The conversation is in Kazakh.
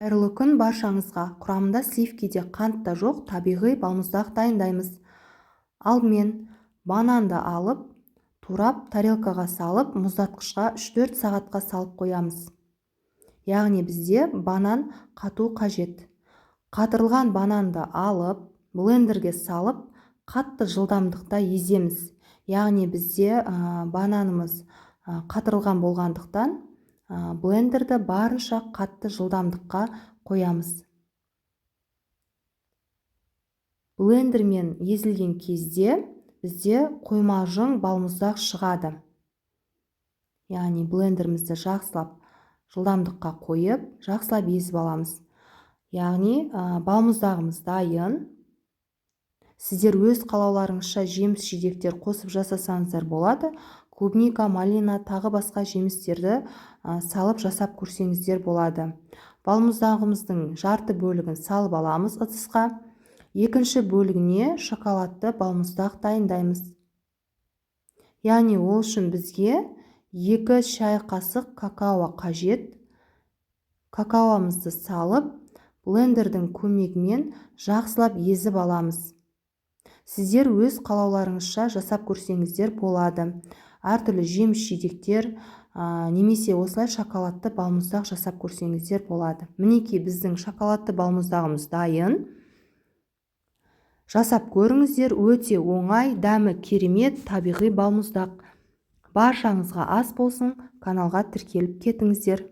Қайырлы күн баршаңызға. Құрамында сливки де қант та жоқ табиғи балмұздақ дайындаймыз. Алдымен бананды алып, турап тарелкаға салып, мұздатқышқа 3-4 сағатқа салып қоямыз. Яғни бізде банан қату қажет. Қатырылған бананды алып, блендерге салып, қатты жылдамдықта еземіз. Яғни бізде бананымыз қатырылған болғандықтан блендерді барынша қатты жылдамдыққа қоямыз. Блендермен езілген кезде бізде қоймажың балмұздақ шығады. Яғни блендерімізді жақсылап жылдамдыққа қойып, жақсылап езіп аламыз. Яғни балмұздағымыз дайын. Сіздер өз қалауларыңызша жеміс-жидектер қосып жасасаңыздар болады. Клубника, малина, тағы басқа жемістерді салып жасап көрсеңіздер болады. Балмұздағымыздың жарты бөлігін салып аламыз ыдысқа. Екінші бөлігіне шоколадты балмұздақ дайындаймыз. Яғни ол үшін бізге 2 шай қасық какао қажет. Какаомызды салып, блендердің көмегімен жақсылап езіп аламыз. Сіздер өз қалауларыңызша жасап көрсеңіздер болады. Әртүрлі жеміс-жидектер немесе осылай шоколадты балмұздақ жасап көрсеңіздер болады. Мінекей біздің шоколадты балмұздағымыз дайын. Жасап көріңіздер, өте оңай, дәмі керемет табиғи балмұздақ. Баршаңызға ас болсын, каналға тіркеліп кетіңіздер.